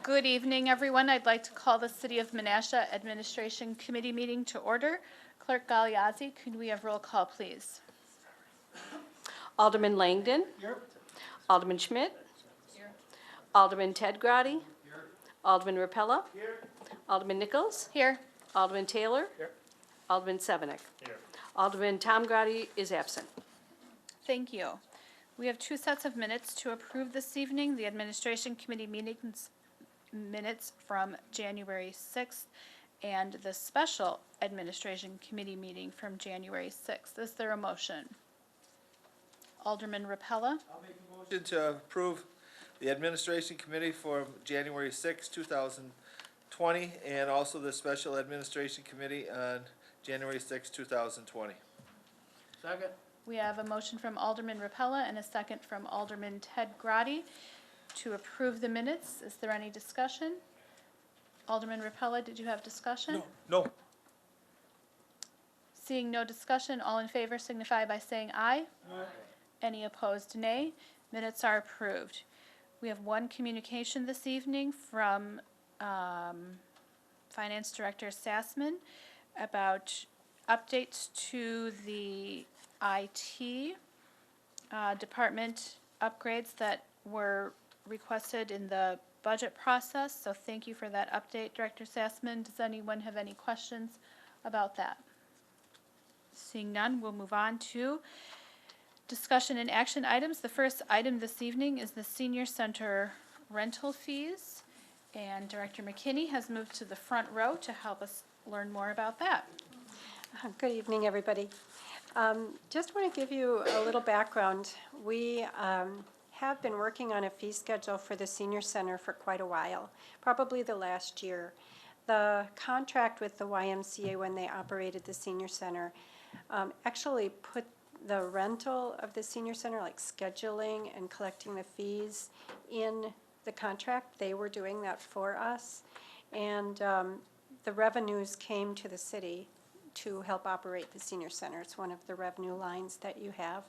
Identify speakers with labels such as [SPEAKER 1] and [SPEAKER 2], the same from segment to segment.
[SPEAKER 1] Good evening, everyone. I'd like to call the City of Menasha Administration Committee meeting to order. Clerk Galiazzi, could we have roll call, please?
[SPEAKER 2] Alderman Langdon.
[SPEAKER 3] Here.
[SPEAKER 2] Alderman Schmidt. Alderman Ted Grady. Alderman Rapella.
[SPEAKER 3] Here.
[SPEAKER 2] Alderman Nichols.
[SPEAKER 1] Here.
[SPEAKER 2] Alderman Taylor.
[SPEAKER 3] Here.
[SPEAKER 2] Alderman Sevenik.
[SPEAKER 3] Here.
[SPEAKER 2] Alderman Tom Grady is absent.
[SPEAKER 1] Thank you. We have two sets of minutes to approve this evening. The Administration Committee meetings minutes from January 6th and the special Administration Committee meeting from January 6th. Is there a motion? Alderman Rapella.
[SPEAKER 3] I'll make a motion to approve the Administration Committee for January 6, 2020, and also the Special Administration Committee on January 6, 2020. Second.
[SPEAKER 1] We have a motion from Alderman Rapella and a second from Alderman Ted Grady to approve the minutes. Is there any discussion? Alderman Rapella, did you have discussion?
[SPEAKER 3] No.
[SPEAKER 1] Seeing no discussion, all in favor signify by saying aye.
[SPEAKER 3] Aye.
[SPEAKER 1] Any opposed, nay. Minutes are approved. We have one communication this evening from Finance Director Sassman about updates to the IT department upgrades that were requested in the budget process. So thank you for that update, Director Sassman. Does anyone have any questions about that? Seeing none, we'll move on to discussion and action items. The first item this evening is the Senior Center rental fees. And Director McKinney has moved to the front row to help us learn more about that.
[SPEAKER 4] Good evening, everybody. Just want to give you a little background. We have been working on a fee schedule for the senior center for quite a while, probably the last year. The contract with the YMCA when they operated the senior center actually put the rental of the senior center, like scheduling and collecting the fees, in the contract. They were doing that for us. And the revenues came to the city to help operate the senior center. It's one of the revenue lines that you have.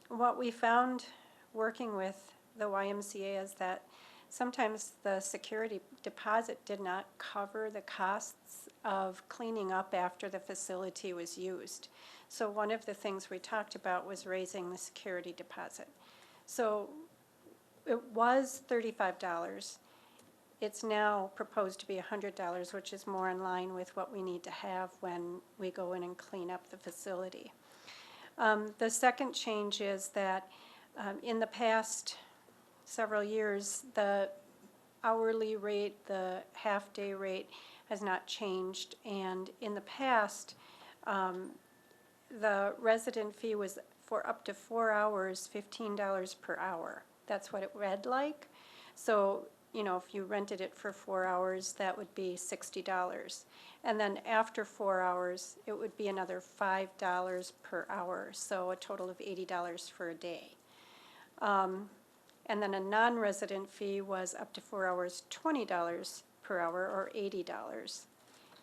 [SPEAKER 4] What we found working with the YMCA is that sometimes the security deposit did not cover the costs of cleaning up after the facility was used. So one of the things we talked about was raising the security deposit. So it was $35. It's now proposed to be $100, which is more in line with what we need to have when we go in and clean up the facility. The second change is that in the past several years, the hourly rate, the half-day rate has not changed. And in the past, the resident fee was for up to 4 hours, $15 per hour. That's what it read like. So, you know, if you rented it for 4 hours, that would be $60. And then after 4 hours, it would be another $5 per hour, so a total of $80 for a day. And then a non-resident fee was up to 4 hours, $20 per hour, or $80.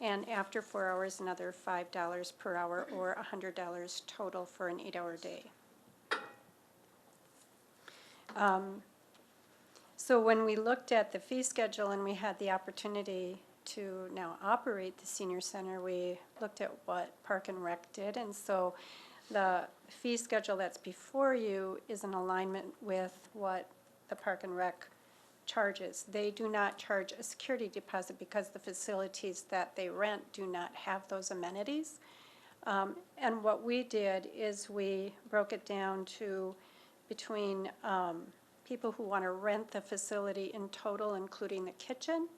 [SPEAKER 4] And after 4 hours, another $5 per hour, or $100 total for an 8-hour day. So when we looked at the fee schedule and we had the opportunity to now operate the senior center, we looked at what Park and Rec did. And so the fee schedule that's before you is in alignment with what the Park and Rec charges. They do not charge a security deposit because the facilities that they rent do not have those amenities. And what we did is we broke it down to between people who want to rent the facility in total, including the kitchen,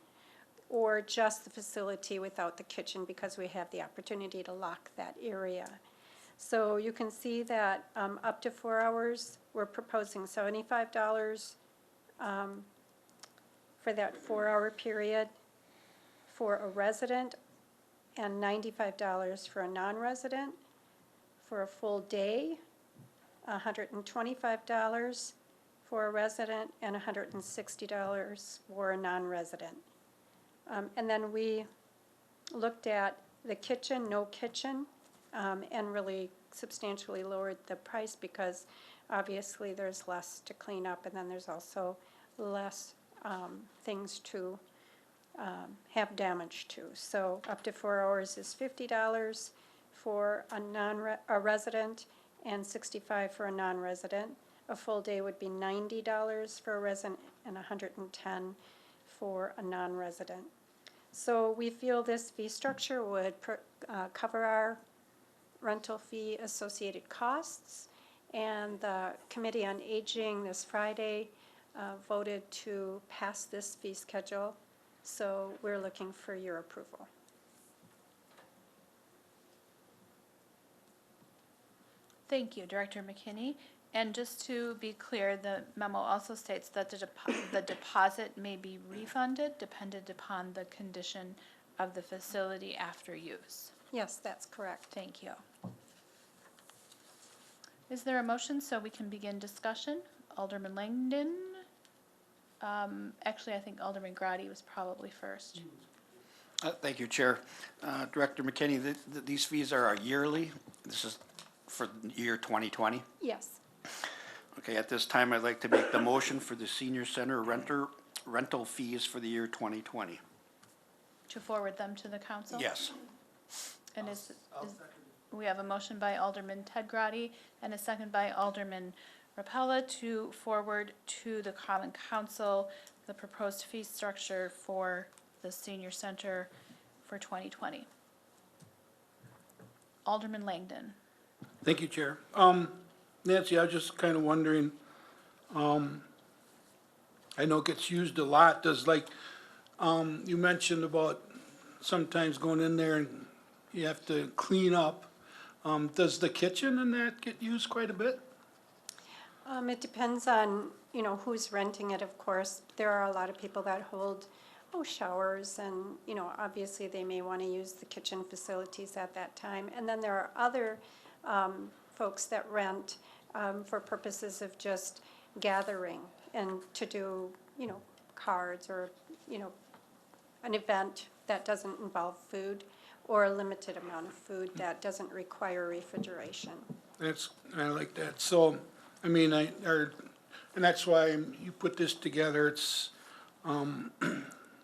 [SPEAKER 4] or just the facility without the kitchen, because we have the opportunity to lock that area. So you can see that up to 4 hours, we're proposing $75 for that 4-hour period for a resident, and $95 for a non-resident. For a full day, $125 for a resident and $160 for a non-resident. And then we looked at the kitchen, no kitchen, and really substantially lowered the price because obviously there's less to clean up, and then there's also less things to have damage to. So up to 4 hours is $50 for a resident and $65 for a non-resident. A full day would be $90 for a resident and $110 for a non-resident. So we feel this fee structure would cover our rental fee associated costs. And the Committee on Aging this Friday voted to pass this fee schedule. So we're looking for your approval.
[SPEAKER 1] Thank you, Director McKinney. And just to be clear, the memo also states that the deposit may be refunded dependent upon the condition of the facility after use.
[SPEAKER 4] Yes, that's correct.
[SPEAKER 1] Thank you. Is there a motion so we can begin discussion? Alderman Langdon? Actually, I think Alderman Grady was probably first.
[SPEAKER 5] Thank you, Chair. Director McKinney, these fees are yearly. This is for the year 2020.
[SPEAKER 4] Yes.
[SPEAKER 5] Okay, at this time, I'd like to make the motion for the senior center rental fees for the year 2020.
[SPEAKER 1] To forward them to the council?
[SPEAKER 5] Yes.
[SPEAKER 1] And we have a motion by Alderman Ted Grady and a second by Alderman Rapella to forward to the Common Council the proposed fee structure for the senior center for 2020. Alderman Langdon.
[SPEAKER 6] Thank you, Chair. Nancy, I was just kind of wondering, I know it gets used a lot, you mentioned about sometimes going in there and you have to clean up. Does the kitchen and that get used quite a bit?
[SPEAKER 4] It depends on, who's renting it, of course. There are a lot of people that hold, showers and, obviously they may want to use the kitchen facilities at that time. And then there are other folks that rent for purposes of just gathering and to do, cards or, an event that doesn't involve food or a limited amount of food that doesn't require refrigeration.
[SPEAKER 6] I like that. So, and that's why you put this together. It's,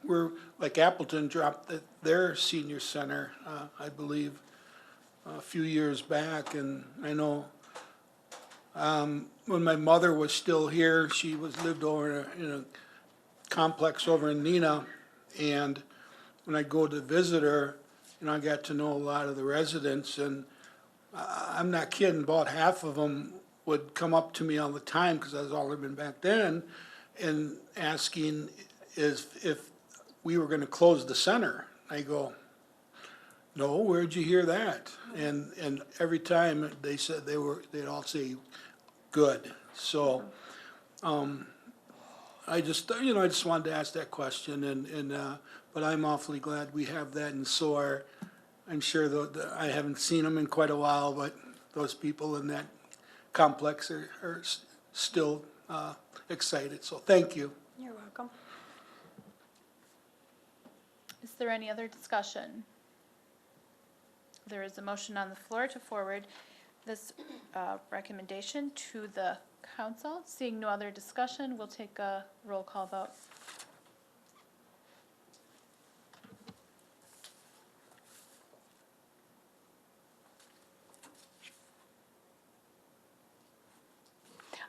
[SPEAKER 6] we're, like Appleton dropped their senior center, I believe, a few years back, and I know, when my mother was still here, she lived over in a complex over in Neenah, and when I'd go to visit her, I got to know a lot of the residents, and I'm not kidding, about half of them would come up to me all the time, because I was alderman back then, and asking if we were gonna close the center. I go, no, where'd you hear that? And every time they said they'd all say, good. So, I just wanted to ask that question, but I'm awfully glad we have that, and so I'm sure I haven't seen them in quite a while, but those people in that complex are still excited, so thank you.
[SPEAKER 4] You're welcome.
[SPEAKER 1] Is there any other discussion? There is a motion on the floor to forward this recommendation to the council. Seeing no other discussion, we'll take a roll call vote.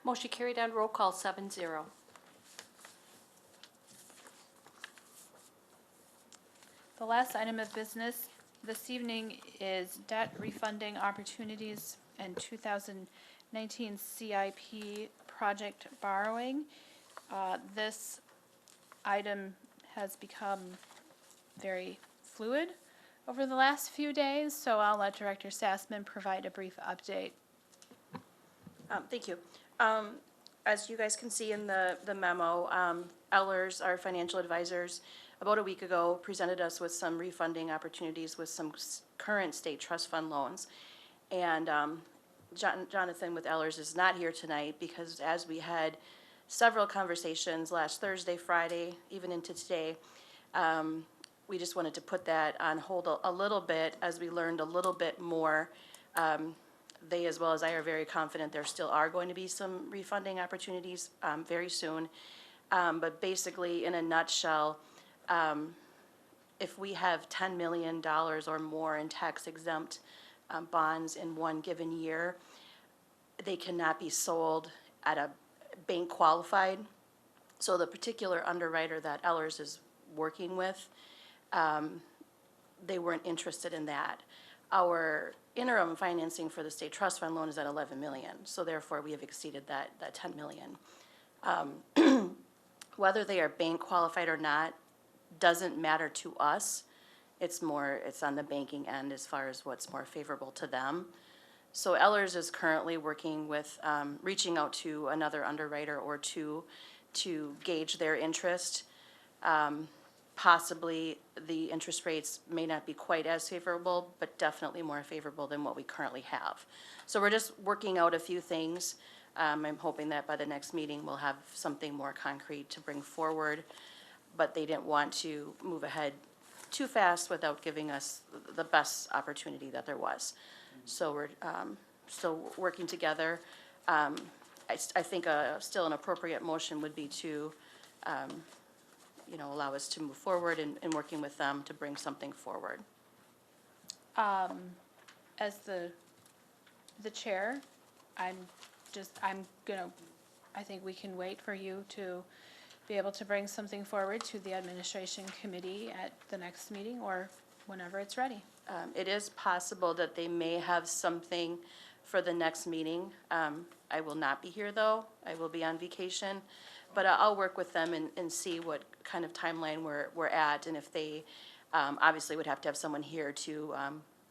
[SPEAKER 2] Motion carried on roll call 7-0.
[SPEAKER 1] The last item of business this evening is debt refunding opportunities and 2019 CIP project borrowing. This item has become very fluid over the last few days, so I'll let Director Sassman provide a brief update.
[SPEAKER 7] Thank you. As you guys can see in the memo, Ellers, our financial advisors, about a week ago presented us with some refunding opportunities with some current state trust fund loans. And Jonathan with Ellers is not here tonight because as we had several conversations last Thursday, Friday, even into today, we just wanted to put that on hold a little bit as we learned a little bit more. They, as well as I, are very confident there still are going to be some refunding opportunities very soon. But basically, in a nutshell, if we have $10 million or more in tax exempt bonds in one given year, they cannot be sold at a bank qualified. So the particular underwriter that Ellers is working with, they weren't interested in that. Our interim financing for the state trust fund loan is at 11 million, so therefore we have exceeded that 10 million. Whether they are bank qualified or not doesn't matter to us. It's on the banking end as far as what's more favorable to them. So Ellers is currently working with, reaching out to another underwriter or two to gauge their interest. Possibly the interest rates may not be quite as favorable, but definitely more favorable than what we currently have. So we're just working out a few things. I'm hoping that by the next meeting, we'll have something more concrete to bring forward. But they didn't want to move ahead too fast without giving us the best opportunity that there was. So we're still working together. I think still an appropriate motion would be to, allow us to move forward in working with them to bring something forward.
[SPEAKER 1] As the chair, I think we can wait for you to be able to bring something forward to the administration committee at the next meeting or whenever it's ready.
[SPEAKER 7] It is possible that they may have something for the next meeting. I will not be here, though. I will be on vacation. But I'll work with them and see what kind of timeline we're at, and if they obviously would have to have someone here to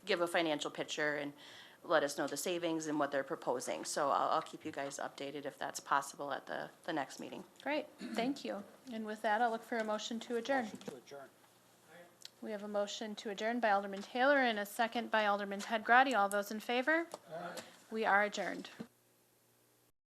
[SPEAKER 7] give a financial picture and let us know the savings and what they're proposing. So I'll keep you guys updated if that's possible at the next meeting.
[SPEAKER 1] Great, thank you. And with that, I'll look for a motion to adjourn. We have a motion to adjourn by Alderman Taylor and a second by Alderman Ted Grady. All those in favor? We are adjourned.